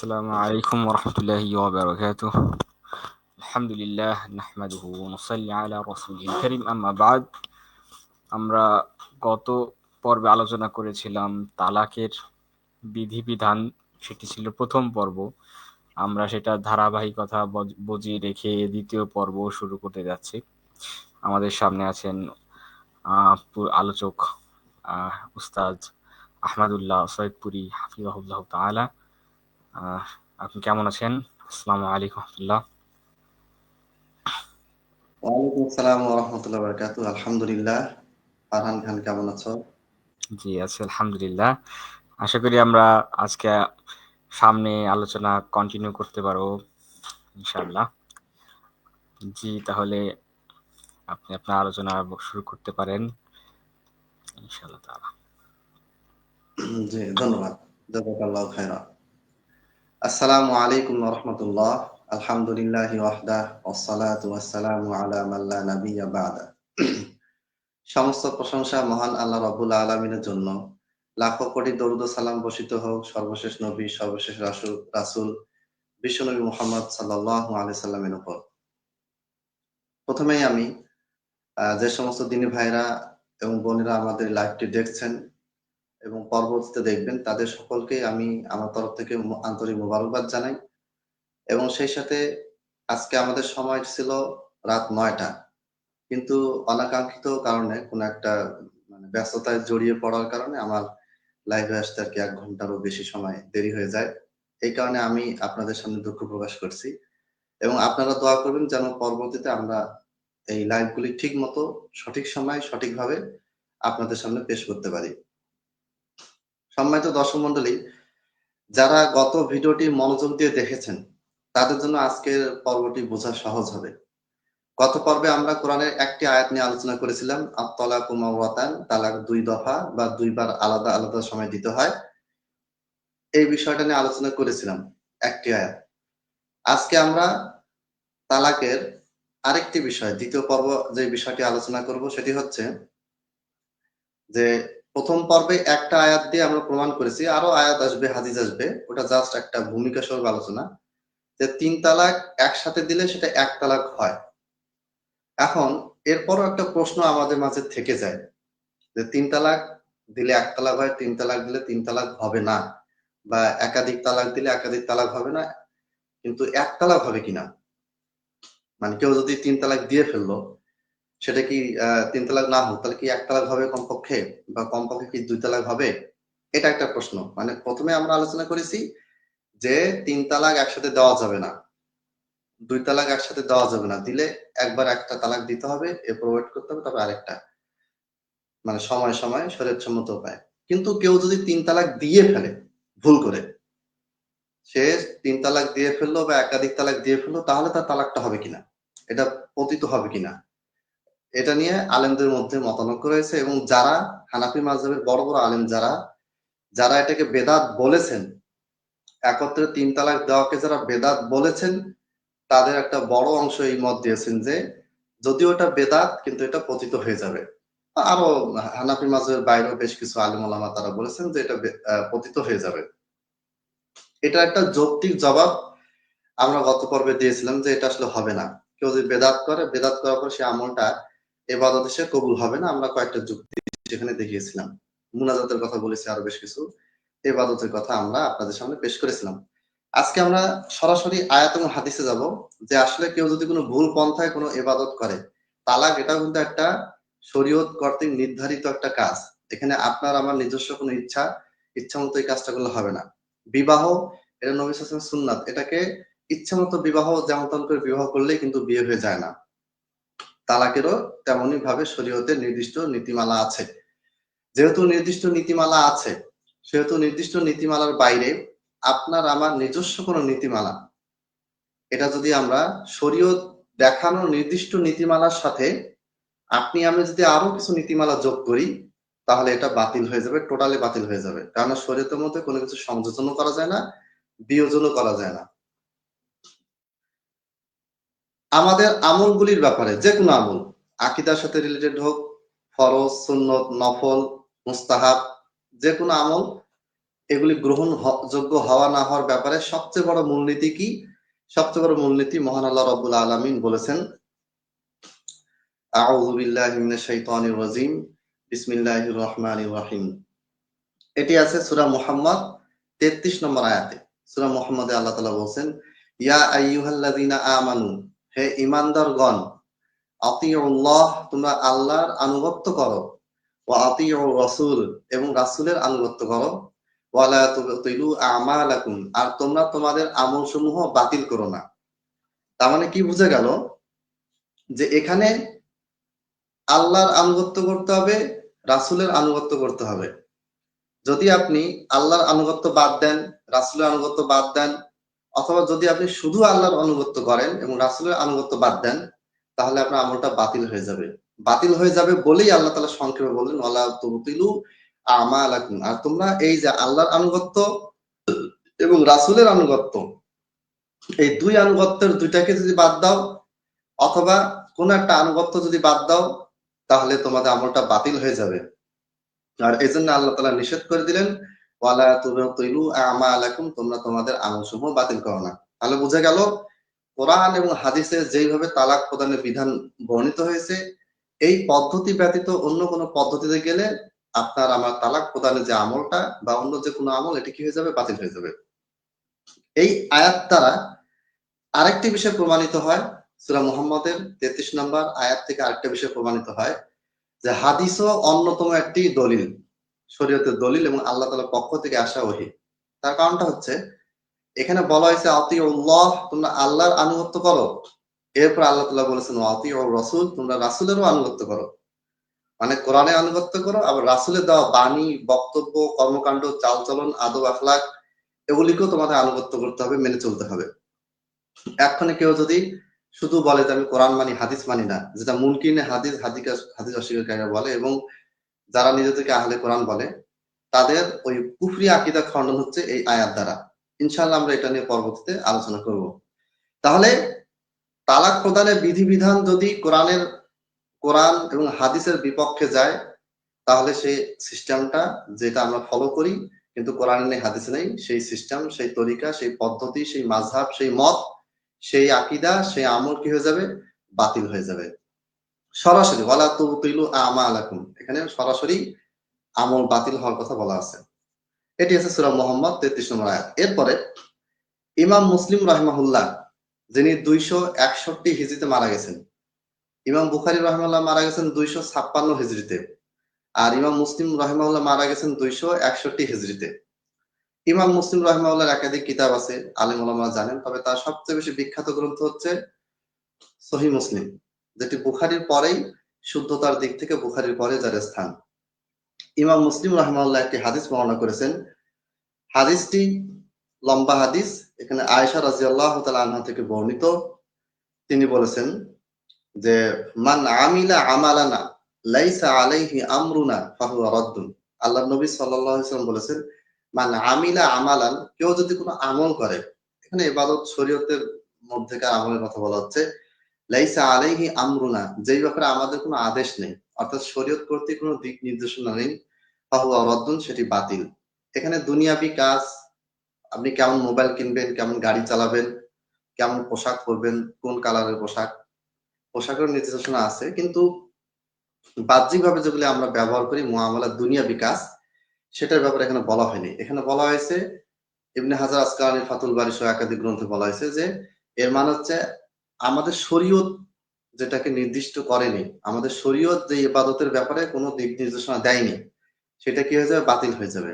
السلام عليكم ورحمة الله وبركاته. الحمد لله نحمده ونصلي على رسوله الكريم أما بعد. আমরা গত পর্বে আলোচনা করেছিলাম তালাকের বিধিবিধান, সেটি ছিল প্রথম পর্ব। আমরা সেটা ধারাবাহিকতা বজায় রেখে দ্বিতীয় পর্ব শুরু করতে যাচ্ছি। আমাদের সামনে আছেন আলোচক উস্তাদ আহমদুল্লাহ সৈয়দপুরি হাফিজাহুল্লাহ তাআলা। আপনি কেমন আছেন? আসসালামু আলাইকুম রাহমাতুল্লাহ। ওয়ালাইকুম আসসালাম ওয়া রাহমাতুল্লাহি ওয়া বারাকাতুহু। আলহামদুলিল্লাহ। ফারহান খান কেমন আছো? জি আছি আলহামদুলিল্লাহ। আশা করি আমরা আজকে সামনে আলোচনা কন্টিনিউ করতে পারবো ইনশাআল্লাহ। জি, তাহলে আপনি আপনার আলোচনা শুরু করতে পারেন ইনশাআল্লাহ তাআলা। জি, ধন্যবাদ। জাযাকাল্লাহু খাইরান। আসসালামু আলাইকুম ওয়া রাহমাতুল্লাহ। আলহামদুলিল্লাহি ওয়াহদাহ ওয়াসসালাতু ওয়াসসালামু আলা মান লা নাবিয়্যা বা'দা। সমস্ত প্রশংসা মহান আল্লাহ রাব্বুল আলামিনের জন্য। লাখো কোটি দরুদ ও সালাম বর্ষিত হোক সর্বশেষ নবী, সর্বশেষ রাসূল বিশ্বনবী মুহাম্মদ সাল্লাল্লাহু আলাইহি সাল্লামের উপর। প্রথমেই আমি যে সমস্ত দিনী ভাইরা এবং বোনেরা আমাদের লাইভটি দেখছেন এবং পরবর্তীতে দেখবেন, তাদের সকলকেই আমি আমার তরফ থেকে আন্তরিক মোবারকবাদ জানাই। এবং সেই সাথে আজকে আমাদের সময় ছিল রাত ৯টা, কিন্তু অনাকাঙ্ক্ষিত কারণে কোনো একটা ব্যস্ততায় জড়িয়ে পড়ার কারণে আমার লাইভে আসতে আর কি ১ ঘন্টারও বেশি সময় দেরি হয়ে যায়। এই কারণে আমি আপনাদের সামনে দুঃখ প্রকাশ করছি এবং আপনারা দোয়া করবেন যেন পরবর্তীতে আমরা এই লাইভগুলি ঠিক মতো সঠিক সময় সঠিকভাবে আপনাদের সামনে পেশ করতে পারি। সম্মানিত দর্শক মণ্ডলী, যারা গত ভিডিওটি মনোযোগ দিয়ে দেখেছেন, তাদের জন্য আজকের পর্বটি বোঝা সহজ হবে। গত পর্বে আমরা কোরআনের একটি আয়াত নিয়ে আলোচনা করেছিলাম, আত-তালাকু মাররাতান, তালাক ২ দফা বা ২ বার আলাদা আলাদা সময় দিতে হয়। এই বিষয়টা নিয়ে আলোচনা করেছিলাম, একটি আয়াত। আজকে আমরা তালাকের আরেকটি বিষয়, দ্বিতীয় পর্ব যে বিষয়টি আলোচনা করব সেটি হচ্ছে যে প্রথম পর্বে একটা আয়াত দিয়ে আমরা প্রমাণ করেছি, আরো আয়াত আসবে, হাদিস আসবে, ওটা জাস্ট একটা ভূমিকা স্বরূপ আলোচনা, যে ৩ তালাক একসাথে দিলে সেটা ১ তালাক হয়। এখন এরপরও একটা প্রশ্ন আমাদের মাঝে থেকে যায় যে ৩ তালাক দিলে ১ তালাক হয়, ৩ তালাক দিলে ৩ তালাক হবে না, বা একাধিক তালাক দিলে একাধিক তালাক হবে না, কিন্তু ১ তালাক হবে কিনা। মানে কেউ যদি ৩ তালাক দিয়ে ফেললো, সেটা কি ৩ তালাক না হোক তাহলে কি ১ তালাক হবে কমপক্ষে, বা কমপক্ষে কি ২ তালাক হবে? এটা একটা প্রশ্ন। মানে প্রথমে আমরা আলোচনা করেছি যে ৩ তালাক একসাথে দেওয়া যাবে না, ২ তালাক একসাথে দেওয়া যাবে না, দিলে একবার একটা তালাক দিতে হবে, এরপর ওয়েট করতে হবে, তবে আরেকটা, মানে সময় সময় শরীয়তসম্মত উপায়। কিন্তু কেউ যদি ৩ তালাক দিয়ে ফেলে ভুল করে, সে ৩ তালাক দিয়ে ফেললো বা একাধিক তালাক দিয়ে ফেললো, তাহলে তার তালাকটা হবে কিনা, এটা পতিত হবে কিনা, এটা নিয়ে আলেমদের মধ্যে মতানৈক্য রয়েছে। এবং যারা হানাফি মাযহাবের বড় বড় আলেম, যারা এটাকে বেদাত বলেছেন, একত্রে ৩ তালাক দেওয়াকে যারা বেদাত বলেছেন, তাদের একটা বড় অংশ এই মত দিয়েছেন যে যদিও এটা বেদাত কিন্তু এটা পতিত হয়ে যাবে। আরো হানাফি মাযহাবের বাইরেও বেশ কিছু আলেম ওলামা তারা বলেছেন যে এটা পতিত হয়ে যাবে। এটা একটা যৌক্তিক জবাব আমরা গত পর্বে দিয়েছিলাম যে এটা আসলে হবে না। কেউ যদি বেদাত করে, বেদাত করার পর সে আমলটা ইবাদত হিসেবে কবুল হবে না। আমরা কয়েকটা যুক্তি সেখানে দেখিয়েছিলাম। মুনাজাতের কথা বলেছি, আরো বেশ কিছু ইবাদতের কথা আমরা আপনাদের সামনে পেশ করেছিলাম। আজকে আমরা সরাসরি আয়াত এবং হাদিসে যাব, যে আসলে কেউ যদি কোনো ভুল পন্থায় কোনো ইবাদত করে, তালাক এটাও কিন্তু একটা শরীয়ত কর্তৃক নির্ধারিত একটা কাজ। এখানে আপনার আমার নিজস্ব কোনো ইচ্ছামতো এই কাজটা করলে হবে না। বিবাহ এটা নবী সাল্লাল্লাহু আলাইহি ওয়াসাল্লামের সুন্নাত, এটাকে ইচ্ছামতো বিবাহ যেমন তেমন করে বিবাহ করলেই কিন্তু বিয়ে হয়ে যায় না। তালাকেরও তেমনি ভাবে শরীয়তের নির্দিষ্ট নীতিমালা আছে। যেহেতু নির্দিষ্ট নীতিমালা আছে, সেহেতু নির্দিষ্ট নীতিমালার বাইরে আপনার আমার নিজস্ব কোনো নীতিমালা, এটা যদি আমরা শরীয়ত দেখানো নির্দিষ্ট নীতিমালার সাথে আপনি আমি যদি আরো কিছু নীতিমালা যোগ করি, তাহলে এটা বাতিল হয়ে যাবে, টোটালি বাতিল হয়ে যাবে। কারণ শরীয়তের মধ্যে কোনো কিছু সংযোজনও করা যায় না, বিয়োজনও করা যায় না। আমাদের আমলগুলির ব্যাপারে, যে কোনো আমল, আকীদার সাথে রিলেটেড হোক, ফরজ, সুন্নত, নফল, মুস্তাহাব, যে কোনো আমল, এগুলি যোগ্য হওয়া না হওয়ার ব্যাপারে সবচেয়ে বড় মূলনীতি কি? সবচেয়ে বড় মূলনীতি মহান আল্লাহ রাব্বুল আলামিন বলেছেন, আউযু বিল্লাহি মিনাশ শাইতানির রাজিম, বিসমিল্লাহির রহমানির রহিম। এটি আছে সূরা মুহাম্মদ 33 নম্বর আয়াতে। সূরা মুহাম্মদে আল্লাহ তাআলা বলেন, ইয়া আইয়ুহাল্লাযীনা আমানু, হে ঈমানদারগণ, আতিউল্লাহ, তোমরা আল্লাহর আনুগত্য করো, ওয়া আতিউর রাসূল, এবং রাসূলের আনুগত্য করো, ওয়ালা তুবতিলু আমালাকুম, আর তোমরা তোমাদের আমলসমূহ বাতিল করো না। তার মানে কি বুঝা গেল? যে এখানে আল্লাহর আনুগত্য করতে হবে, রাসূলের আনুগত্য করতে হবে। যদি আপনি আল্লাহর আনুগত্য বাদ দেন, রাসূলের আনুগত্য বাদ দেন, অথবা যদি আপনি শুধু আল্লাহর আনুগত্য করেন এবং রাসূলের আনুগত্য বাদ দেন, তাহলে আপনার আমলটা বাতিল হয়ে যাবে। বাতিল হয়ে যাবে বলেই আল্লাহ তাআলা সংক্ষেপে বললেন, ওয়ালা তুবতিলু আমালাকুম, আর তোমরা এই যে আল্লাহর আনুগত্য এবং রাসূলের আনুগত্য, এই দুই আনুগত্যের দুইটাকে যদি বাদ দাও, অথবা কোন একটা আনুগত্য যদি বাদ দাও, তাহলে তোমাদের আমলটা বাতিল হয়ে যাবে। আর এই জন্য আল্লাহ তাআলা নিষেধ করে দিলেন, ওয়ালা তুবতিলু আমালাকুম, তোমরা তোমাদের আমলসমূহ বাতিল করো না। তাহলে বোঝা গেল কোরআন এবং হাদিসে যেইভাবে তালাক প্রদানের বিধান বর্ণিত হয়েছে, এই পদ্ধতি ব্যতীত অন্য কোনো পদ্ধতিতে গেলে আপনার আমার তালাক প্রদানের যে আমলটা বা অন্য যে কোনো আমল, এটি কি হয়ে যাবে? বাতিল হয়ে যাবে। এই আয়াত দ্বারা আরেকটি বিষয় প্রমাণিত হয়, সূরা মুহাম্মদের 33 নম্বর আয়াত থেকে আরেকটা বিষয় প্রমাণিত হয়, যে হাদিসও অন্যতম একটি দলিল, শরীয়তের দলিল এবং আল্লাহ তাআলার পক্ষ থেকে আসা ওহী। তার কারণটা হচ্ছে, এখানে বলা হয়েছে আতিউল্লাহ, তোমরা আল্লাহর আনুগত্য করো। এরপর আল্লাহ তাআলা বলেছেন আতিউর রাসূল, তোমরা রাসূলেরও আনুগত্য করো। মানে কোরআনের আনুগত্য করো, আবার রাসূলের দেওয়া বাণী, বক্তব্য, কর্মকাণ্ড, চালচলন, আদব আখলাক, এগুলিকেও তোমাদের আনুগত্য করতে হবে, মেনে চলতে হবে। এক্ষণে কেউ যদি শুধু বলে যে আমি কোরআন মানি, হাদিস মানি না, যেটা মুনকিনে হাদিস হাদিস অস্বীকারীরা বলে, এবং যারা নিজেদেরকে আহলে কোরআন বলে, তাদের ওই কুফরি আকীদা খণ্ডন হচ্ছে এই আয়াত দ্বারা। ইনশাআল্লাহ আমরা এটা নিয়ে পরবর্তীতে আলোচনা করব। তাহলে তালাক প্রদানের বিধিবিধান যদি কোরআন এবং হাদিসের বিপক্ষে যায়, তাহলে সেই সিস্টেমটা যেটা আমরা ফলো করি কিন্তু কোরআনে নেই, হাদিসে নেই, সেই সিস্টেম, সেই তরিকা, সেই পদ্ধতি, সেই মাযহাব, সেই মত, সেই আকীদা, সেই আমল কি হয়ে যাবে? বাতিল হয়ে যাবে। সরাসরি ওয়ালা তুবতিলু আমালাকুম, এখানে সরাসরি আমল বাতিল হওয়ার কথা বলা আছে। এটি আছে সূরা মুহাম্মদ 33 নম্বর আয়াত। এরপরে ইমাম মুসলিম রাহিমাহুল্লাহ, যিনি 261 হিজরিতে মারা গেছেন, ইমাম বুখারী রাহিমাহুল্লাহ মারা গেছেন 256 হিজরিতে, আর ইমাম মুসলিম রাহিমাহুল্লাহ মারা গেছেন 261 হিজরিতে। ইমাম মুসলিম রাহিমাহুল্লাহর একাধিক কিতাব আছে, আলেম ওলামারা জানেন, তবে তার সবচেয়ে বেশি বিখ্যাত গ্রন্থ হচ্ছে সহিহ মুসলিম, যেটি বুখারীর পরেই, শুদ্ধতার দিক থেকে বুখারীর পরে যার স্থান। ইমাম মুসলিম রাহিমাহুল্লাহ একটি হাদিস বর্ণনা করেছেন। হাদিসটি লম্বা হাদিস। এখানে আয়েশা রাদিয়াল্লাহু তাআলা আনহা থেকে বর্ণিত। তিনি বলেছেন যে, মান আমিলা আমালানা লাইসা আলাইহি আমরুনা ফাহুয়া রাদ্দুন। আল্লাহর নবী সাল্লাল্লাহু আলাইহি ওয়াসাল্লাম বলেছেন, মান আমিলা আমালান, কেউ যদি কোনো আমল করে, এখানে ইবাদত শরীয়তের মধ্যেকার আমলের কথা বলা হচ্ছে, লাইসা আলাইহি আমরুনা, যেই ব্যাপারে আমাদের কোনো আদেশ নেই, অর্থাৎ শরীয়ত কর্তৃক কোনো দিক নির্দেশনা নেই, ফাহুয়া রাদ্দুন, সেটি বাতিল। এখানে দুনিয়াবি কাজ, আপনি কেমন মোবাইল কিনবেন, কেমন গাড়ি চালাবেন, কেমন পোশাক পরবেন, কোন কালারের পোশাকের নির্দেশনা আছে, কিন্তু বাহ্যিকভাবে যেগুলি আমরা ব্যবহার করি মুআমালাত, দুনিয়াবি কাজ, সেটার ব্যাপারে এখানে বলা হয়নি। এখানে বলা হয়েছে, ইবনে হাজার আসকালানির ফাতুল বারী সহ একাধিক গ্রন্থে বলা হয়েছে যে, এর মানে হচ্ছে আমাদের শরীয়ত যেটাকে নির্দিষ্ট করেনি, আমাদের শরীয়ত যে ইবাদতের ব্যাপারে কোনো দিক নির্দেশনা দেয়নি, সেটা কি হয়ে যাবে? বাতিল হয়ে যাবে।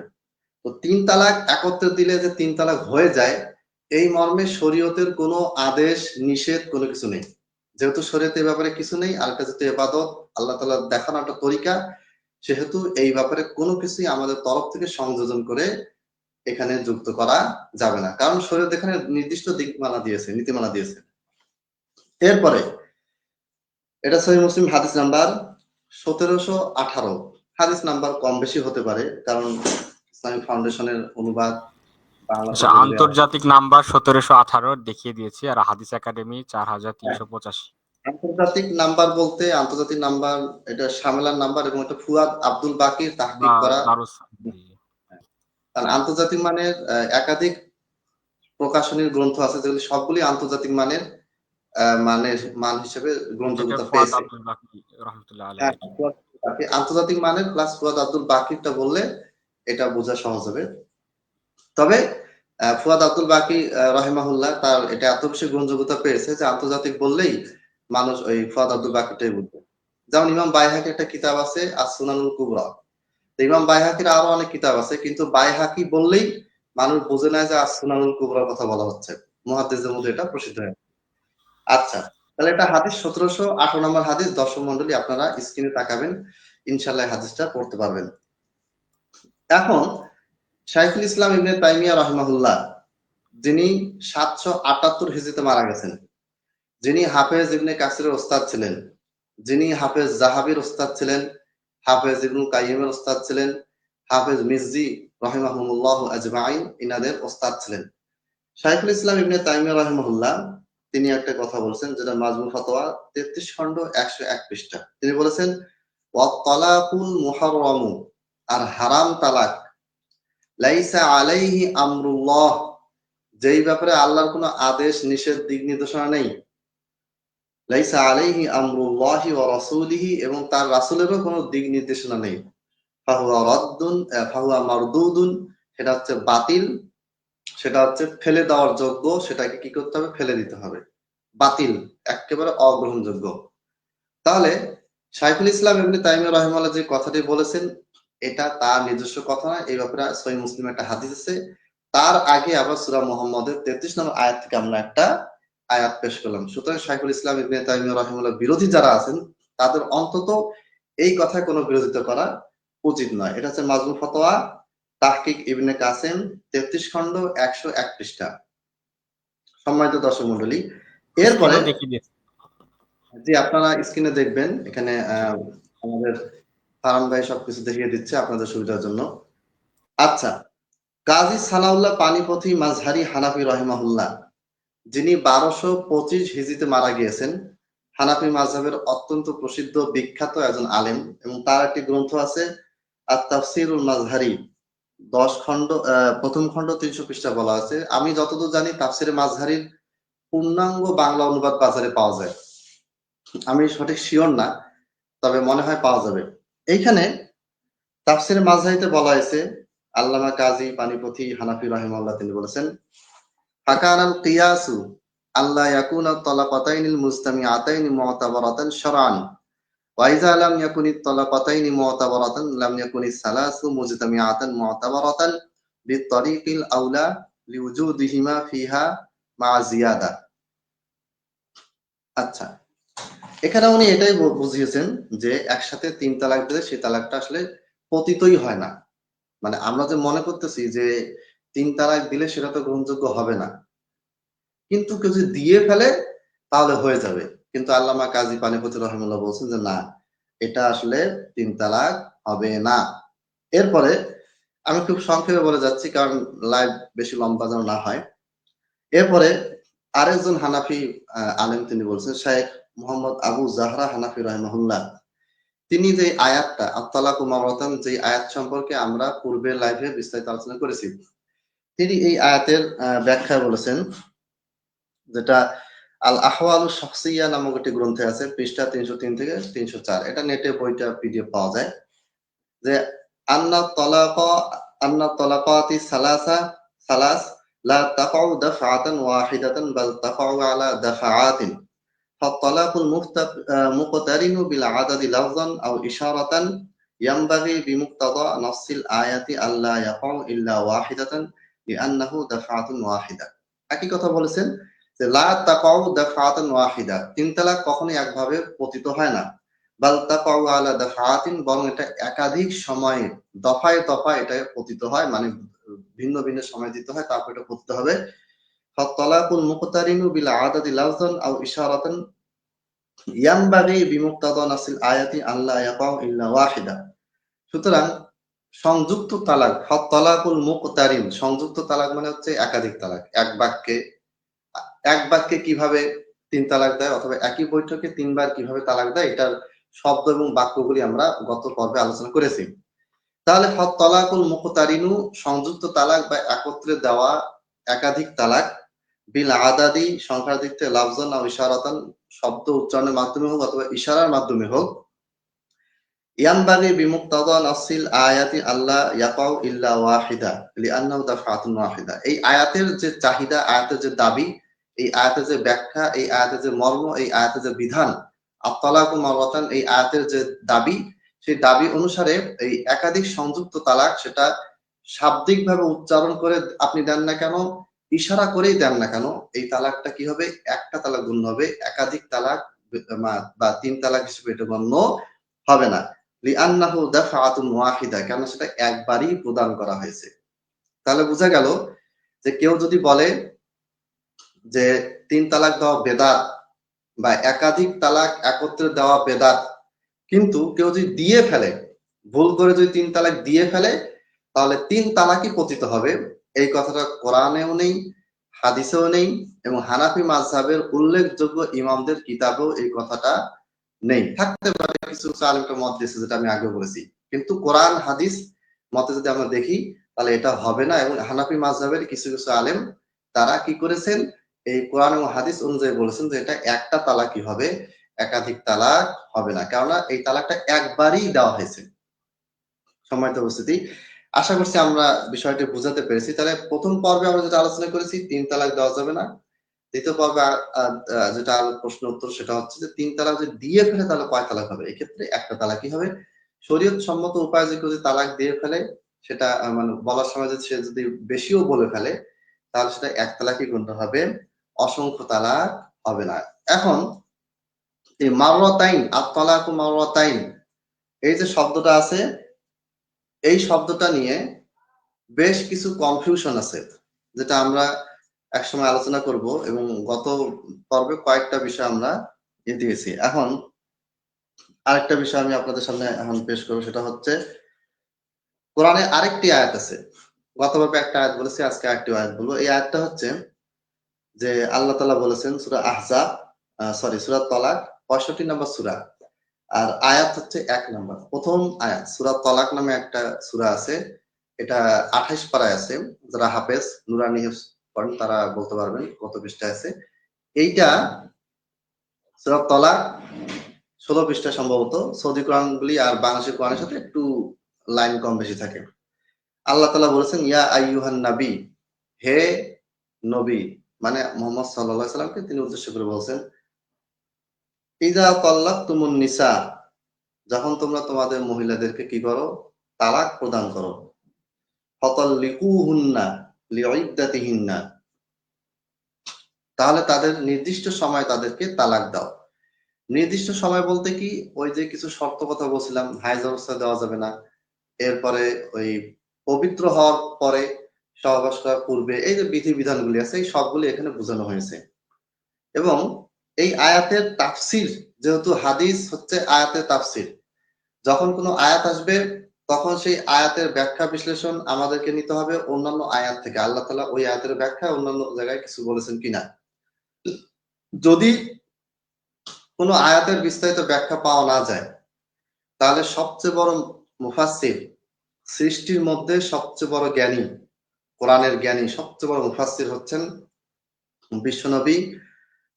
তো 3 তালাক একত্রে দিলে যে 3 তালাক হয়ে যায়, এই মর্মে শরীয়তের কোনো আদেশ নিষেধ কোনো কিছু নেই। যেহেতু শরীয়তের ব্যাপারে কিছু নেই, আর এটা যেহেতু ইবাদত, আল্লাহ তাআলা দেখানো একটা তরিকা, সেহেতু এই ব্যাপারে কোনো কিছুই আমাদের তরফ থেকে সংযোজন করে এখানে যুক্ত করা যাবে না, কারণ শরীয়ত এখানে নির্দিষ্ট দিকমালা দিয়েছে, নীতিমালা দিয়েছে। এরপরে এটা সহিহ মুসলিম হাদিস নাম্বার 1718। হাদিস নাম্বার কম বেশি হতে পারে, কারণ ইসলামিক ফাউন্ডেশনের অনুবাদ বাংলাতে আচ্ছা, যেগুলি আছে। আন্তর্জাতিক নাম্বার 1718 দেখিয়ে দিয়েছি, আর হাদিস একাডেমি 4385। আন্তর্জাতিক নাম্বার বলতে, আন্তর্জাতিক নাম্বার এটা শামেলার নাম্বার, এবং এটা ফুয়াদ আব্দুল বাকির তাহকিক করা। দারুস। জি। কারণ আন্তর্জাতিক মানের একাধিক প্রকাশনীর গ্রন্থ আছে যেগুলি সবগুলি আন্তর্জাতিক মানের মানের মান হিসেবে ডক্টর গ্রহণযোগ্যতা ফুয়াদ পেয়েছে। আব্দুল বাকি রহমতুল্লাহ আলাইহি হ্যাঁ, আর কি। আন্তর্জাতিক মানের প্লাস ফুয়াদ আব্দুল বাকিরটা বললে এটা বোঝা সহজ হবে। তবে ফুয়াদ আব্দুল বাকি রাহিমাহুল্লাহ তার এটা এত বেশি গ্রহণযোগ্যতা পেয়েছে যে আন্তর্জাতিক বললেই মানুষ ওই ফুয়াদ জি, আব্দুল জি। বাকিটাই বুঝবে। যেমন ইমাম বাইহাকির একটা কিতাব আছে as-সুনানুল কুবরা। তো ইমাম বাইহাকির আরো অনেক কিতাব আছে, কিন্তু বাইহাকি বললেই মানুষ বোঝে না যে as-সুনানুল কুবরার কথা বলা হচ্ছে। মুহাদ্দিসদের জি, মধ্যে জি। এটা প্রসিদ্ধ হয়। আচ্ছা, তাহলে এটা হাদিস 1708 নম্বর হাদিস। দর্শক মণ্ডলী আপনারা স্ক্রিনে তাকাবেন, ইনশাআল্লাহ হাদিসটা পড়তে পারবেন। এখন শাইখুল ইসলাম ইবনে তাইমিয়া রাহিমাহুল্লাহ, যিনি 778 হিজরিতে মারা গেছেন, যিনি হাফেজ ইবনে কাসিরের ওস্তাদ ছিলেন, যিনি হাফেজ জাহাবির ওস্তাদ ছিলেন, হাফেজ ইবনুল কাইয়িমের ওস্তাদ ছিলেন, হাফেজ মিজজি রাহিমাহুমুল্লাহ আজমাইন ইনাদের ওস্তাদ ছিলেন। শাইখুল ইসলাম ইবনে তাইমিয়া রাহিমাহুল্লাহ তিনি একটা কথা বলছেন, যেটা মাজমু ফতোয়া 33 খণ্ড 101 পৃষ্ঠা। তিনি বলেছেন, ওয়াত তালাকুল মুহাররামু, আর হারাম তালাক, লাইসা আলাইহি আমরুল্লাহ, যেই ব্যাপারে আল্লাহর কোনো আদেশ নিষেধ দিক নির্দেশনা নেই, লাইসা আলাইহি আমরুল্লাহি ওয়া রাসূলিহি, এবং তার রাসূলেরও কোনো দিক নির্দেশনা নেই, ফাহুয়া রাদ্দুন ফাহুয়া মারদুদুন, সেটা হচ্ছে বাতিল, সেটা হচ্ছে ফেলে দেওয়ার যোগ্য, সেটাকে কি করতে হবে? ফেলে দিতে হবে। বাতিল, একেবারে অগ্রহণযোগ্য। তাহলে শাইখুল ইসলাম ইবনে তাইমিয়া রাহিমাহুল্লাহ যে কথাটি বলেছেন, এটা তার নিজস্ব কথা না, এই ব্যাপারে সহিহ মুসলিম একটা হাদিস আছে। তার আগে আবার সূরা মুহাম্মদের 33 নম্বর আয়াত থেকে আমরা একটা আয়াত পেশ করলাম। সুতরাং শাইখুল ইসলাম ইবনে তাইমিয়া রাহিমাহুল্লাহ বিরোধী যারা আছেন, তাদের অন্তত এই কথায় কোনো বিরোধিতা করা উচিত নয়। এটা হচ্ছে মাজমু ফতোয়া তাহকিক ইবনে কাসিম 33 খণ্ড 101 পৃষ্ঠা। সম্মানিত দর্শক মণ্ডলী, এরপরে স্ক্রিনেও দেখিয়ে দিয়েছে। জি আপনারা স্ক্রিনে দেখবেন, এখানে জি। আমাদের ফারান ভাই সবকিছু দেখিয়ে দিচ্ছে আপনাদের সুবিধার জন্য। আচ্ছা, কাজী সানাউল্লাহ পানিপথী মাজহারি হানাফি রহিমাহুল্লাহ, যিনি 1225 হিজরিতে মারা গিয়েছেন, হানাফি মাযহাবের অত্যন্ত প্রসিদ্ধ বিখ্যাত একজন আলেম, এবং তার একটি গ্রন্থ আছে আত-তাফসীরুল মাজহারি, 10 খণ্ড, প্রথম খণ্ড 300 পৃষ্ঠা বলা আছে। আমি যতদূর জানি তাফসীরে মাজহারির পূর্ণাঙ্গ বাংলা অনুবাদ বাজারে পাওয়া যায়। আমি সঠিক শিওর না, তবে মনে হয় পাওয়া যাবে। এইখানে তাফসিরে মাযহারিতে বলা হয়েছে, আল্লামা কাজী পানিপথী হানাফি রাহিমাহুল্লাহ তিনি বলেছেন, ফাকানাল কিয়াসু আল্লা ইয়াকুনা তালাকাতাইনিল মুজতামিআতাইনি মু'তাবারাতান শারআন, ওয়া ইযা লাম ইয়াকুনিত তালাকাতাইনি মু'তাবারাতান লাম ইয়াকুনিস সালাসু মুজতামিআতান মু'তাবারাতান বিত-তারিকিল আউলা লিউজুদিহিমা ফিহা মা জিয়াদা। আচ্ছা, এখানে উনি এটাই বুঝিয়েছেন যে একসাথে 3 তালাক দিলে সেই তালাকটা আসলে পতিতই হয় না। মানে আমরা যে মনে করতেছি যে 3 তালাক দিলে সেটা তো গ্রহণযোগ্য হবে না, কিন্তু কেউ যদি দিয়ে ফেলে তাহলে হয়ে যাবে। কিন্তু আল্লামা কাজী পানিপথী রহিমাহুল্লাহ বলছেন যে না, এটা আসলে 3 তালাক হবে না। এরপরে আমি খুব সংক্ষেপে বলে যাচ্ছি, কারণ লাইভ বেশি লম্বা যেন না হয়। এরপরে আরেকজন হানাফি আলেম তিনি বলছেন, শাইখ মোহাম্মদ আবু জাহরা হানাফি রাহিমাহুল্লাহ, তিনি যে আয়াতটা আত-তালাকু মাররাতান, যে আয়াত সম্পর্কে আমরা পূর্বের লাইভে বিস্তারিত আলোচনা করেছি, তিনি এই আয়াতের ব্যাখ্যায় বলেছেন, যেটা আল আহওয়ালুশ শাখসিয়্যা নামক একটি গ্রন্থে আছে, পৃষ্ঠা 303 থেকে 304। এটা নেটে বইটা পিডিএফ পাওয়া যায়, যে আন্না তালাকা আন্না তালাকাতি সালাসা সালাস লা তাকাউ দাফআতান ওয়াহিদাতান বাল তাকাউ আলা দাফআতিন, ফাত-তালাকুল মুqতারিনু বিল আদাদি লাফযান আও ইশারাতান ইয়ানবাগি বিমুক্তাদা নাসসিল আয়াতি আল্লা ইয়াকাউ ইল্লা ওয়াহিদাতান লিআন্নাহু দাফআতুন ওয়াহিদা। একই কথা বলেছেন যে লা তাকাউ দাফআতান ওয়াহিদা, 3 তালাক কখনোই একভাবে পতিত হয় না, বাল তাকাউ আলা দাফআতিন, বরং এটা একাধিক সময়ে দফায় দফায় এটা পতিত হয়, মানে ভিন্ন ভিন্ন সময় দিতে হয়, তারপর এটা পতিত হবে। ফাত-তালাকুল মুqতারিনু বিল আদাদি লাফযান আও ইশারাতান ইয়ানবাগি বিমুক্তাদা নাসিল আয়াতি আল্লা ইয়াকাউ ইল্লা ওয়াহিদা। সুতরাং সংযুক্ত তালাক, ফাত-তালাকুল মুqতারিন, সংযুক্ত তালাক মানে হচ্ছে একাধিক তালাক। এক বাক্যে কিভাবে 3 তালাক দেয়, অথবা একই বৈঠকে 3 বার কিভাবে তালাক দেয়, এটার শব্দ এবং বাক্যগুলি আমরা গত পর্বে আলোচনা করেছি। তাহলে তলাকুল মুখতারিনু সংযুক্ত তালাক বা একত্রে দেওয়া একাধিক তালাক বিল আদাদি সংখ্যার দিক থেকে লাফজান ও ইশারাতান শব্দ উচ্চারণের মাধ্যমে হোক অথবা ইশারার মাধ্যমে হোক ইয়ানবাগি বিমুক্তাদা নাসিল আয়াতি আল্লাহ ইয়াকাউ ইল্লা ওয়াহিদা লিআন্নাহু দাফআতুন ওয়াহিদা। এই আয়াতের যে চাহিদা, আয়াতের যে দাবি, এই আয়াতের যে ব্যাখ্যা, এই আয়াতের যে মর্ম, এই আয়াতের যে বিধান, আত-তালাকু মাররাতান, এই আয়াতের যে দাবি, সেই দাবি অনুসারে এই একাধিক সংযুক্ত তালাক সেটা শাব্দিকভাবে উচ্চারণ করে আপনি দেন না কেন, ইশারা করেই দেন না কেন, এই তালাকটা কি হবে? একটা তালাক গণ্য হবে, একাধিক তালাক বা ৩ তালাক হিসেবে এটা গণ্য হবে না। লিআন্নাহু দাফআতুন ওয়াহিদা, কেন সেটা একবারই প্রদান করা হয়েছে। তাহলে বোঝা গেল যে কেউ যদি বলে যে ৩ তালাক দেওয়া বেদাত বা একাধিক তালাক একত্রে দেওয়া বেদাত, কিন্তু কেউ যদি দিয়ে ফেলে, ভুল করে যদি ৩ তালাক দিয়ে ফেলে, তাহলে ৩ তালাকই পতিত হবে। এই কথাটা কোরআনেও নেই, হাদিসেও নেই, এবং হানাফি মাযহাবের উল্লেখযোগ্য ইমামদের কিতাবেও এই কথাটা নেই। থাকতে পারে কিছু আলেমটা মত দিয়েছে, যেটা আমি আগে বলেছি, কিন্তু কোরআন হাদিস মতে যদি আমরা দেখি তাহলে এটা হবে না। এবং হানাফি মাযহাবের কিছু কিছু আলেম তারা কি করেছেন, এই কোরআন এবং হাদিস অনুযায়ী বলেছেন যে এটা একটা তালাকই হবে, একাধিক তালাক হবে না, কেননা এই তালাকটা একবারই দেওয়া হয়েছে। সম্মানিত উপস্থিতি, আশা করছি আমরা বিষয়টি বুঝাতে পেরেছি। তাহলে প্রথম পর্বে আমরা যেটা আলোচনা করেছি ৩ তালাক দেওয়া যাবে না। দ্বিতীয় পর্বে যেটা প্রশ্ন উত্তর সেটা হচ্ছে যে ৩ তালাক যদি দিয়ে ফেলে তাহলে কয় তালাক হবে? এক্ষেত্রে একটা তালাকই হবে। শরীয়ত সম্মত উপায়ে যে কেউ যদি তালাক দিয়ে ফেলে, সেটা মানে বলার সময় যদি সে যদি বেশিও বলে ফেলে, তাহলে সেটা এক তালাকই গণ্য হবে, অসংখ্য তালাক হবে না। এখন এই মাররাতাইন, আত-তালাকু মাররাতাইন, এই যে শব্দটা আছে, এই শব্দটা নিয়ে বেশ কিছু কনফিউশন আছে, যেটা আমরা একসময় আলোচনা করব, এবং গত পর্বে কয়েকটা বিষয় আমরা দিয়েছি। এখন আরেকটা বিষয় আমি আপনাদের সামনে এখন পেশ করবো, সেটা হচ্ছে কোরআনে আরেকটি আয়াত আছে। গত পর্বে একটা আয়াত বলেছি, আজকে আরেকটি আয়াত বলবো। এই আয়াতটা হচ্ছে যে আল্লাহ তাআলা বলেছেন সূরা আহজাব, সূরা তালাক ৬৫ নম্বর সূরা, আর আয়াত হচ্ছে ১ নম্বর। প্রথম আয়াত সূরা তালাক নামে একটা সূরা আছে, এটা ২৮ পারায় আছে। যারা হাফেজ নুরানি হিফজ পড়েন তারা বলতে পারবেন কত পৃষ্ঠায় আছে। এইটা সূরা তালাক ১৬ পৃষ্ঠা সম্ভবত। সৌদি কোরআনগুলি আর বাংলাদেশের কোরআনের সাথে একটু লাইন কম বেশি থাকে। আল্লাহ তাআলা বলেছেন ইয়া আইয়ুহান নাবী, হে নবী, মানে মুহাম্মদ সাল্লাল্লাহু আলাইহি সাল্লামকে তিনি উদ্দেশ্য করে বলছেন, ইযা তাল্লাকতুমুন নিসা, যখন তোমরা তোমাদের মহিলাদেরকে কি করো? তালাক প্রদান করো। ফাতাল্লিকুহুন্না লিইদ্দাতিহিন্না, তাহলে তাদের নির্দিষ্ট সময় তাদেরকে তালাক দাও। নির্দিষ্ট সময় বলতে কি, ওই যে কিছু শর্ত কথা বলছিলাম, হাইজ অবস্থা দেওয়া যাবে না, এরপরে ওই পবিত্র হওয়ার পরে, সহবাস করার পূর্বে, এই যে বিধিবিধানগুলি আছে, এই সবগুলি এখানে বোঝানো হয়েছে। এবং এই আয়াতের তাফসির, যেহেতু হাদিস হচ্ছে আয়াতের তাফসির, যখন কোনো আয়াত আসবে তখন সেই আয়াতের ব্যাখ্যা বিশ্লেষণ আমাদেরকে নিতে হবে অন্যান্য আয়াত থেকে, আল্লাহ তাআলা ওই আয়াতের ব্যাখ্যা অন্যান্য জায়গায় কিছু বলেছেন কিনা। যদি কোনো আয়াতের বিস্তারিত ব্যাখ্যা পাওয়া না যায়, তাহলে সবচেয়ে বড় মুফাসসির, সৃষ্টির মধ্যে সবচেয়ে বড় জ্ঞানী, কোরআনের জ্ঞানী সবচেয়ে বড় মুফাসসির হচ্ছেন বিশ্বনবী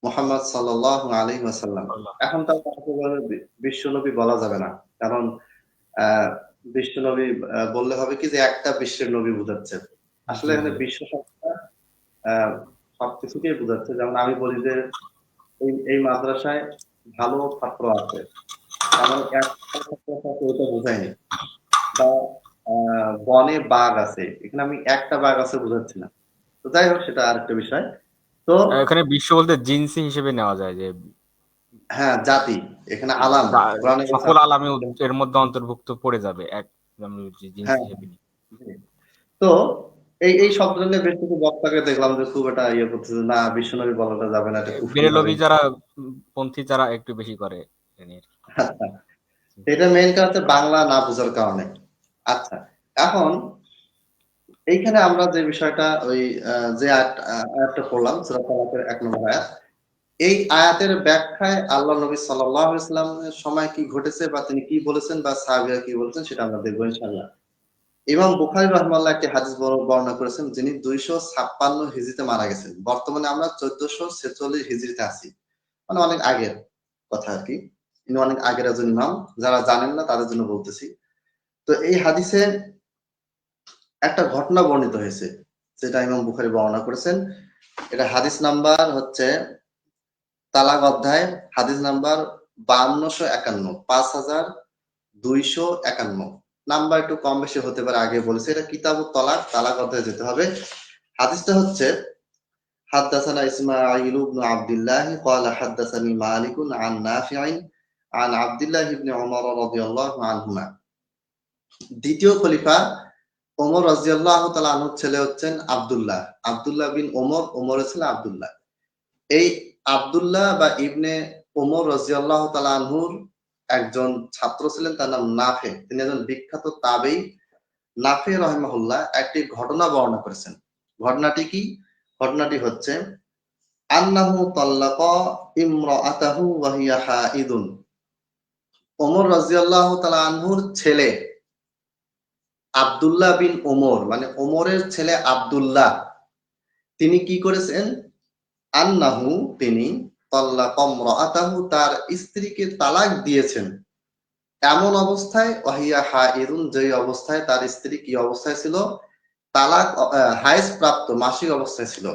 মুহাম্মদ সাল্লাল্লাহু আলাইহি ওয়াসাল্লাম। এখন তার বিশ্বনবী বলা যাবে না, কারণ বিশ্বনবী বললে হবে কি যে একটা বিশ্বের নবী বোঝাচ্ছে। আসলে এখানে বিশ্ব সংস্থা সবকিছুকেই বোঝাচ্ছে। যেমন আমি বলি যে এই মাদ্রাসায় ভালো ছাত্র আছে, আমার ওটা বোঝায়নি, বা বনে বাঘ আছে, এখানে আমি একটা বাঘ আছে বোঝাচ্ছি না। তো যাই হোক, সেটা আরেকটা বিষয়। তো এখানে বিশ্ব বলতে জিনসি হিসেবে নেওয়া যায়, যে হ্যাঁ, জাতি, এখানে আলাম, কোরআনে সকল আলামে এর মধ্যে অন্তর্ভুক্ত পড়ে যাবে, এক জিনসি হ্যাঁ। হিসেবে। তো এই শব্দটা নিয়ে বেশ কিছু বক্তাকে দেখলাম যে খুব এটা ইয়ে করতেছে, না বিশ্বনবী বলাটা যাবে না, এটা কুফরি হবে। বেরেলভি যারা পন্থী যারা একটু বেশি করে আচ্ছা, এটা মেইন কারণ হচ্ছে বাংলা না বোঝার কারণে। আচ্ছা, এখন এইখানে আমরা যে বিষয়টা ওই যে আয়াতটা পড়লাম সূরা তালাকের ১ নম্বর আয়াত, এই আয়াতের ব্যাখ্যায় আল্লাহ নবী সাল্লাল্লাহু আলাইহি ওয়াসাল্লামের সময় কি ঘটেছে বা তিনি কি বলেছেন বা সাহাবীরা কি বলেছেন সেটা আমরা দেখব ইনশাআল্লাহ। ইমাম বুখারী রাহিমাহুল্লাহ একটি হাদিস বর্ণনা করেছেন, যিনি 256 হিজরিতে মারা গেছেন। বর্তমানে আমরা 1446 হিজরিতে আছি, মানে অনেক আগের কথা আর কি। ইনি অনেক আগের একজন ইমাম, যারা জানেন না তাদের জন্য বলতেছি। তো এই হাদিসে একটা ঘটনা বর্ণিত হয়েছে, যেটা ইমাম বুখারী বর্ণনা করেছেন। এটা হাদিস নাম্বার হচ্ছে তালাক অধ্যায়, হাদিস নাম্বার 5251, 5251 নাম্বার। একটু কম বেশি হতে পারে, আগে বলেছে এটা কিতাবুত তালাক, তালাক অধ্যায়ে যেতে হবে। হাদিসটা হচ্ছে হাদাসানা ইসমাঈল ইবনে আব্দুল্লাহ قال حدثني مالك عن نافع عن عبد الله بن عمر رضي الله عنهما। দ্বিতীয় খলিফা ওমর রাদিয়াল্লাহু তাআলা আনহুর ছেলে হচ্ছেন আব্দুল্লাহ, আব্দুল্লাহ বিন ওমর, ওমরের ছেলে আব্দুল্লাহ। এই আব্দুল্লাহ বা ইবনে ওমর রাদিয়াল্লাহু তাআলা আনহুর একজন ছাত্র ছিলেন, তার নাম নাফে। তিনি একজন বিখ্যাত তাবেঈ। নাফে রাহিমাহুল্লাহ একটি ঘটনা বর্ণনা করেছেন। ঘটনাটি কি? ঘটনাটি হচ্ছে আন্নাহু তাল্লাকা ইমরাআতাহু ওয়া হিয়া হাইদুন। ওমর রাদিয়াল্লাহু তাআলা আনহুর ছেলে আব্দুল্লাহ বিন ওমর, মানে ওমরের ছেলে আব্দুল্লাহ, তিনি কি করেছেন? আন্নাহু, তিনি তাল্লাকা ইমরাআতাহু, তার স্ত্রীকে তালাক দিয়েছেন। এমন অবস্থায় ওয়াহিয়া হাইদুন, যে অবস্থায় তার স্ত্রী কি অবস্থায় ছিল? তালাক হাইজ প্রাপ্ত মাসিক অবস্থায় ছিল।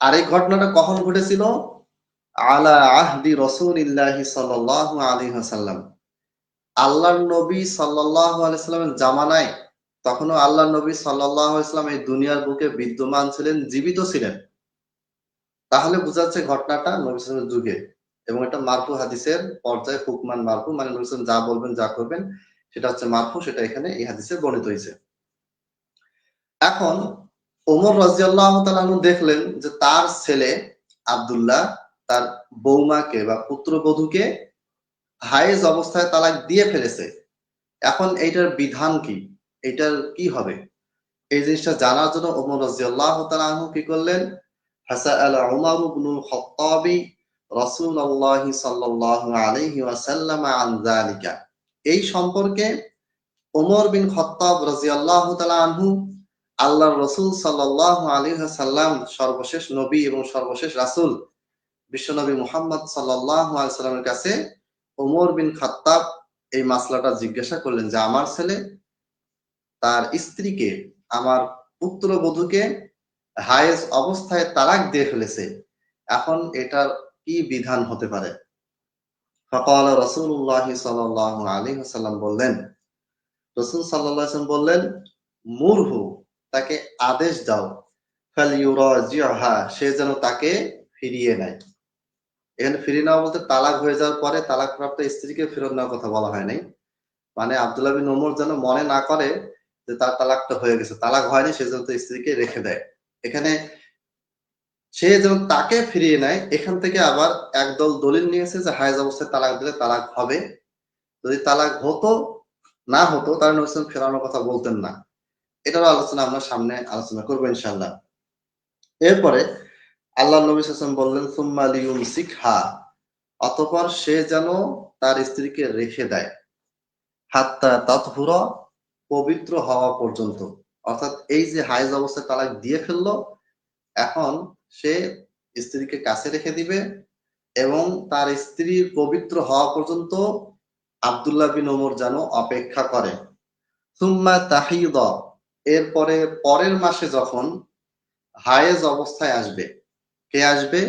আর এই ঘটনাটা কখন ঘটেছিল? আলা আহদি রাসূলিল্লাহি সাল্লাল্লাহু আলাইহি ওয়াসাল্লাম, আল্লাহর নবী সাল্লাল্লাহু আলাইহি সাল্লামের জামানায়। তখনও আল্লাহর নবী সাল্লাল্লাহু আলাইহি সাল্লাম এই দুনিয়ার বুকে বিদ্যমান ছিলেন, জীবিত ছিলেন। তাহলে বোঝা যাচ্ছে ঘটনাটা নবী সাল্লাল্লাহু আলাইহি ওয়াসাল্লামের যুগে, এবং এটা মারফু হাদিসের পর্যায়ে, হুকমান মারফু, মানে নবী সাল্লাল্লাহু আলাইহি ওয়াসাল্লাম যা বলবেন, যা করবেন সেটা হচ্ছে মারফু, সেটা এখানে এই হাদিসে বর্ণিত হয়েছে। এখন ওমর রাদিয়াল্লাহু তাআলা আনহু দেখলেন যে তার ছেলে আব্দুল্লাহ তার বৌমাকে বা পুত্রবধূকে হায়েজ অবস্থায় তালাক দিয়ে ফেলেছে। এখন এইটার বিধান কি? এটার কি হবে? এই জিনিসটা জানার জন্য ওমর রাদিয়াল্লাহু তাআলা আনহু কি করলেন? ফাসাআল উমর ইবনুল খাত্তাবি রাসূলুল্লাহ সাল্লাল্লাহু আলাইহি ওয়াসাল্লাম আন যালিকা। এই সম্পর্কে ওমর বিন খাত্তাব রাদিয়াল্লাহু তাআলা আনহু আল্লাহর রাসূল সাল্লাল্লাহু আলাইহি ওয়াসাল্লাম, সর্বশেষ নবী এবং সর্বশেষ রাসূল বিশ্বনবী মুহাম্মদ সাল্লাল্লাহু আলাইহি ওয়াসাল্লামের কাছে ওমর বিন খাত্তাব এই মাসলাটা জিজ্ঞাসা করলেন যে আমার ছেলে তার স্ত্রীকে, আমার পুত্রবধূকে হায়েজ অবস্থায় তালাক দিয়ে ফেলেছে। এখন এটার কি বিধান হতে পারে? ফাকাল রাসূলুল্লাহ সাল্লাল্লাহু আলাইহি ওয়াসাল্লাম বললেন, রাসূল সাল্লাল্লাহু আলাইহি ওয়াসাল্লাম বললেন, মুরহু, তাকে আদেশ দাও, ফালইউরাজিহা, সে যেন তাকে ফিরিয়ে নেয়। এখানে ফিরিয়ে নেওয়া বলতে তালাক হয়ে যাওয়ার পরে তালাকপ্রাপ্ত স্ত্রীকে ফেরত নেওয়ার কথা বলা হয় নাই। মানে আব্দুল্লাহ বিন ওমর যেন মনে না করে যে তার তালাকটা হয়ে গেছে, তালাক হয়নি, সে যেন স্ত্রীকে রেখে দেয়। এখানে সে যেন তাকে ফিরিয়ে নেয়। এখান থেকে আবার একদল দলিল নিয়েছে যে হায়েজ অবস্থায় তালাক দিলে তালাক হবে। যদি তালাক হতো, না হতো, তাহলে নবী সাল্লাল্লাহু আলাইহি ওয়াসাল্লাম ফেরানোর কথা বলতেন না। এটারও আলোচনা আমরা সামনে আলোচনা করবো ইনশাআল্লাহ। এরপরে আল্লাহ নবী সাল্লাল্লাহু আলাইহি ওয়াসাল্লাম বললেন, সুম্মা লিয়ুমসিকহা, অতঃপর সে যেন তার স্ত্রীকে রেখে দেয়, হাত্তা তাতহুরা, পবিত্র হওয়া পর্যন্ত। অর্থাৎ এই যে হায়েজ অবস্থায় তালাক দিয়ে ফেললো, এখন সে স্ত্রীকে কাছে রেখে দিবে এবং তার স্ত্রীর পবিত্র হওয়া পর্যন্ত আব্দুল্লাহ বিন ওমর যেন অপেক্ষা করে। সুম্মা তাহিদ, এরপরে পরের মাসে যখন হায়েজ অবস্থায় আসবে, কে আসবে?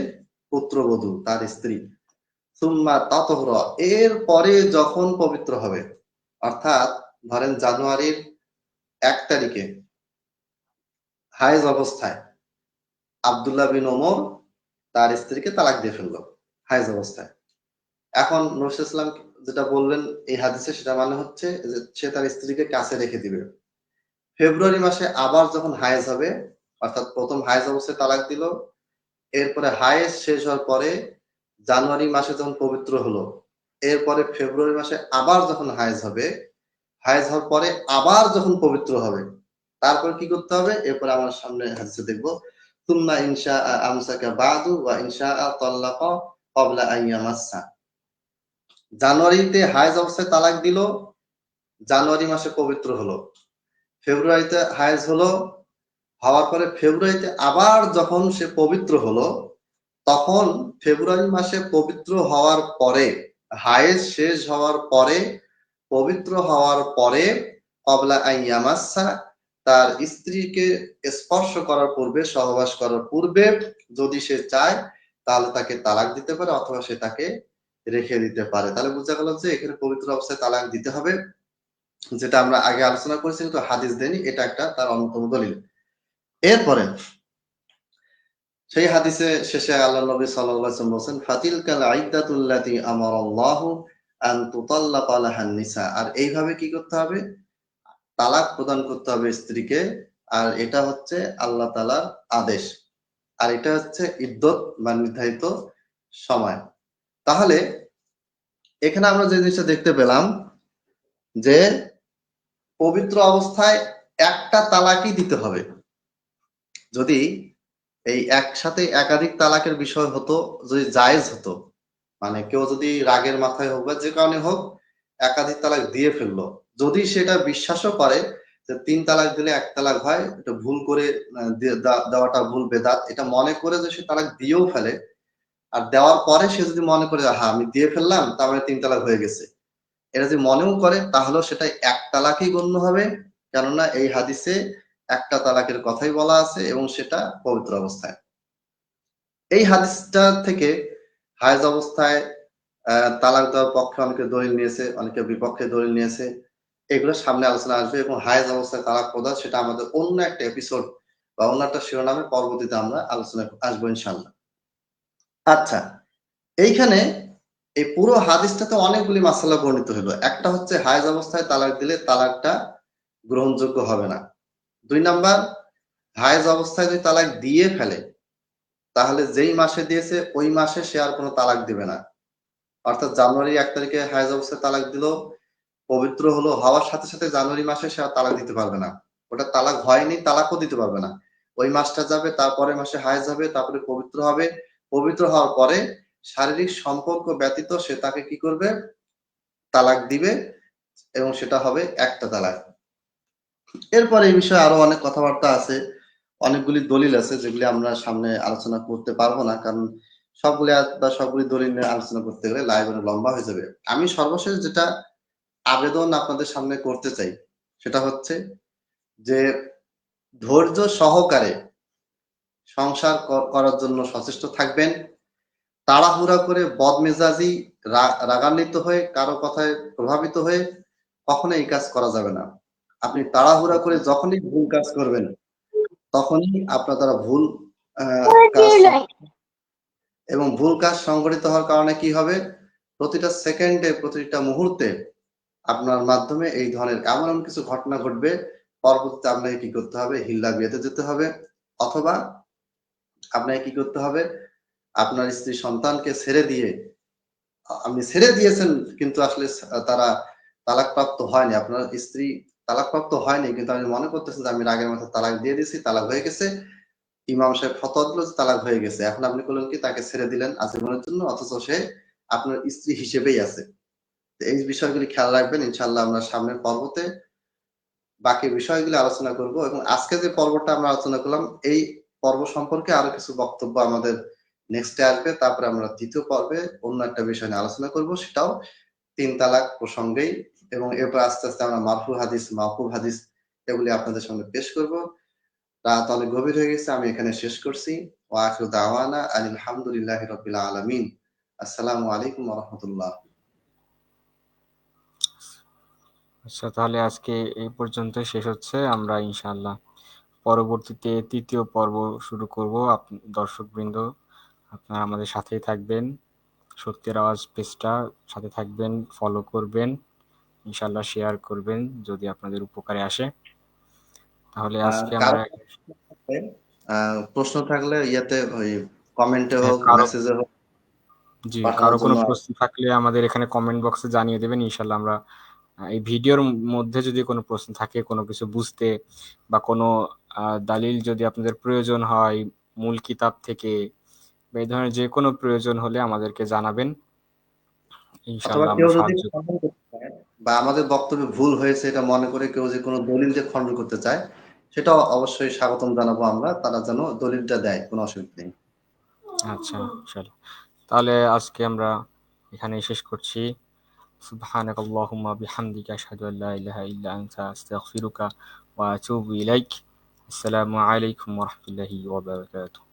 পুত্রবধূ, তার স্ত্রী। সুম্মা তাতহরা, এর পরে যখন পবিত্র হবে, অর্থাৎ ধরেন জানুয়ারির 1 তারিখে হায়েজ অবস্থায় আব্দুল্লাহ বিন ওমর তার স্ত্রীকে তালাক দিয়ে ফেললো হায়েজ অবস্থায়। এখন নবী সাল্লাল্লাহু আলাইহি ওয়াসাল্লাম যেটা বললেন এই হাদিসে, সেটা মানে হচ্ছে যে সে তার স্ত্রীকে কাছে রেখে দিবে। ফেব্রুয়ারি মাসে আবার যখন হায়েজ হবে, অর্থাৎ প্রথম হায়েজ অবস্থায় তালাক দিল, এরপরে হায়েজ শেষ হওয়ার পরে জানুয়ারি মাসে যখন পবিত্র হলো, এরপরে ফেব্রুয়ারি মাসে আবার যখন হায়েজ হবে, হায়েজ হওয়ার পরে আবার যখন পবিত্র হবে, তারপর কি করতে হবে? এরপরে আমার সামনে হাদিসে দেখবো, সুম্মা ইনশা আমসাকা বাদু ওয়া ইনশা তাল্লাকা ক্বাবলা আন ইয়ামাসসা। জানুয়ারিতে হায়েজ অবস্থায় তালাক দিল, জানুয়ারি মাসে পবিত্র হলো, ফেব্রুয়ারিতে হায়েজ হলো, হওয়ার পরে ফেব্রুয়ারিতে আবার যখন সে পবিত্র হলো, তখন ফেব্রুয়ারি মাসে পবিত্র হওয়ার পরে, হায়েজ শেষ হওয়ার পরে, পবিত্র হওয়ার পরে, কবলা আইয়ামাসা, তার স্ত্রীকে স্পর্শ করার পূর্বে, সহবাস করার পূর্বে যদি সে চায় তাহলে তাকে তালাক দিতে পারে, অথবা সে তাকে রেখে দিতে পারে। তাহলে বোঝা গেল যে এখানে পবিত্র অবস্থায় তালাক দিতে হবে, যেটা আমরা আগে আলোচনা করেছি, কিন্তু হাদিস দেনি, এটা একটা তার অন্যতম দলিল। এরপরে সেই হাদিসে শেষে আল্লাহ নবী সাল্লাল্লাহু আলাইহি ওয়াসাল্লাম বলেন, ফাতিলকাল ইদ্দাতুল্লাতি আমারাল্লাহু আন তুতাল্লাকা লাহান নিসা। আর এইভাবে কি করতে হবে? তালাক প্রদান করতে হবে স্ত্রীকে। আর এটা হচ্ছে আল্লাহ তাআলার আদেশ। আর এটা হচ্ছে ইদ্দত বা নির্ধারিত সময়। তাহলে এখানে আমরা যে জিনিসটা দেখতে পেলাম যে পবিত্র অবস্থায় একটা তালাকই দিতে হবে। যদি এই একসাথে একাধিক তালাকের বিষয় হতো, যদি জায়েজ হতো, মানে কেউ যদি রাগের মাথায় হোক বা যে কারণে হোক একাধিক তালাক দিয়ে ফেললো, যদি সেটা বিশ্বাসও করে যে ৩ তালাক দিলে ১ তালাক হয়, এটা ভুল করে দেওয়াটা ভুল বেদাত, এটা মনে করে যে সে তালাক দিয়েও ফেলে, আর দেওয়ার পরে সে যদি মনে করে হ্যাঁ আমি দিয়ে ফেললাম তার মানে ৩ তালাক হয়ে গেছে, এটা যদি মনেও করে তাহলেও সেটা ১ তালাকই গণ্য হবে। কেননা এই হাদিসে একটা তালাকের কথাই বলা আছে এবং সেটা পবিত্র অবস্থায়। এই হাদিসটা থেকে হায়েজ অবস্থায় তালাক দেওয়ার পক্ষে অনেকে দলিল নিয়েছে, অনেকে বিপক্ষে দলিল নিয়েছে, এগুলো সামনে আলোচনা আসবে। এবং হায়েজ অবস্থায় তালাক প্রদান, সেটা আমাদের অন্য একটা এপিসোড বা অন্য একটা শিরোনামে পরবর্তীতে আমরা আলোচনা আসবো ইনশাল্লাহ। আচ্ছা, এইখানে এই পুরো হাদিসটাতে অনেকগুলি মাসালা বর্ণিত হলো। একটা হচ্ছে হায়েজ অবস্থায় তালাক দিলে তালাকটা গ্রহণযোগ্য হবে না। ২ নাম্বার, হায়েজ অবস্থায় যদি তালাক দিয়ে ফেলে তাহলে যেই মাসে দিয়েছে ওই মাসে সে আর কোনো তালাক দিবে না। অর্থাৎ জানুয়ারি ১ তারিখে হায়েজ অবস্থায় তালাক দিল, পবিত্র হলো, হওয়ার সাথে সাথে জানুয়ারি মাসে সে আর তালাক দিতে পারবে না। ওটা তালাক হয়নি, তালাকও দিতে পারবে না। ওই মাসটা যাবে, তারপরে মাসে হায়েজ হবে, তারপরে পবিত্র হবে। পবিত্র হওয়ার পরে শারীরিক সম্পর্ক ব্যতীত সে তাকে কি করবে? তালাক দিবে, এবং সেটা হবে একটা তালাক। এরপরে এই বিষয়ে আরো অনেক কথাবার্তা আছে, অনেকগুলি দলিল আছে যেগুলি আমরা সামনে আলোচনা করতে পারবো না, কারণ সবগুলি দলিল নিয়ে আলোচনা করতে গেলে লাইভ অনেক লম্বা হয়ে যাবে। আমি সর্বশেষ যেটা আবেদন আপনাদের সামনে করতে চাই সেটা হচ্ছে যে ধৈর্য সহকারে সংসার করার জন্য সচেষ্ট থাকবেন। তাড়াহুড়া করে বদমেজাজি, রাগান্বিত হয়ে, কারো কথায় প্রভাবিত হয়ে কখনো এই কাজ করা যাবে না। আপনি তাড়াহুড়া করে যখনই ভুল কাজ করবেন তখনই আপনার দ্বারা ভুল কাজ, এবং ভুল কাজ সংঘটিত হওয়ার কারণে কি হবে? প্রতিটা সেকেন্ডে, প্রতিটা মুহূর্তে আপনার মাধ্যমে এই ধরনের এমন কিছু ঘটনা ঘটবে, পরবর্তীতে আপনাকে কি করতে হবে? হিল্লা বিয়েতে যেতে হবে, অথবা আপনাকে কি করতে হবে? আপনার স্ত্রী সন্তানকে ছেড়ে দিয়ে, আপনি ছেড়ে দিয়েছেন কিন্তু আসলে তারা তালাকপ্রাপ্ত হয়নি, আপনার স্ত্রী তালাকপ্রাপ্ত হয়নি, কিন্তু আপনি মনে করতেছেন যে আমি রাগের মাথায় তালাক দিয়ে দিয়েছি, তালাক হয়ে গেছে, ইমাম সাহেব ফতোয়া দিল যে তালাক হয়ে গেছে। এখন আপনি করলেন কি? তাকে ছেড়ে দিলেন আজীবনের জন্য, অথচ সে আপনার স্ত্রী হিসেবেই আছে। এই বিষয়গুলি খেয়াল রাখবেন। ইনশাআল্লাহ আমরা সামনের পর্বতে বাকি বিষয়গুলি আলোচনা করব, এবং আজকে যে পর্বটা আমরা আলোচনা করলাম এই পর্ব সম্পর্কে আরো কিছু বক্তব্য আমাদের নেক্সটে আসবে। তারপরে আমরা দ্বিতীয় পর্বে অন্য একটা বিষয় নিয়ে আলোচনা করব, সেটাও ৩ তালাক প্রসঙ্গেই। এবং এরপর আস্তে আস্তে আমরা মারফু হাদিস, মাওকুফ হাদিস এগুলি আপনাদের সামনে পেশ করব। রাত অনেক গভীর হয়ে গেছে, আমি এখানে শেষ করছি। ওয়া আখিরু দাওয়ানা আনিল হামদুলিল্লাহি রাব্বিল আলামিন। আসসালামু আলাইকুম ওয়া রাহমাতুল্লাহ। আচ্ছা, তাহলে আজকে এই পর্যন্ত শেষ হচ্ছে। আমরা ইনশাআল্লাহ পরবর্তীতে ৩য় পর্ব শুরু করব। দর্শকবৃন্দ, আপনারা আমাদের সাথেই থাকবেন। সত্যের আওয়াজ পেজটা সাথে থাকবেন, ফলো করবেন, ইনশাআল্লাহ শেয়ার করবেন যদি আপনাদের উপকারে আসে। তাহলে আজকে আমরা কারো প্রশ্ন থাকলে ইয়াতে ওই কমেন্টে হ্যাঁ, হোক, মেসেজে হোক কারো পাঠানোর কোনো জন্য। প্রশ্ন থাকলে আমাদের এখানে কমেন্ট বক্সে জানিয়ে দেবেন। ইনশাআল্লাহ আমরা এই ভিডিওর মধ্যে যদি কোনো প্রশ্ন থাকে, কোনো কিছু বুঝতে বা কোনো দালিল যদি আপনাদের প্রয়োজন হয় মূল কিতাব থেকে, বা এই ধরনের যে কোনো প্রয়োজন হলে আমাদেরকে জানাবেন, অথবা ইনশাআল্লাহ কেউ আমরা যদি সাহায্য। সন্ধান করতে চায় বা আমাদের বক্তব্যে ভুল হয়েছে এটা মনে করে কেউ যে কোনো দলিল যে খণ্ডন করতে চায়, সেটাও অবশ্যই স্বাগতম জানাবো আমরা। তারা যেন দলিলটা দেয়, কোনো অসুবিধা নেই। আচ্ছা, চলো। তাহলে আজকে আমরা এখানেই শেষ করছি। সুবহানাকাল্লাহুম্মা বিহামদিকা আশহাদু আল্লা ইলাহা ইল্লা আনতা আস্তাগফিরুকা ওয়া আতুবু ইলাইক। আসসালামু আলাইকুম ওয়া রাহমাতুল্লাহি ওয়া বারাকাতুহু।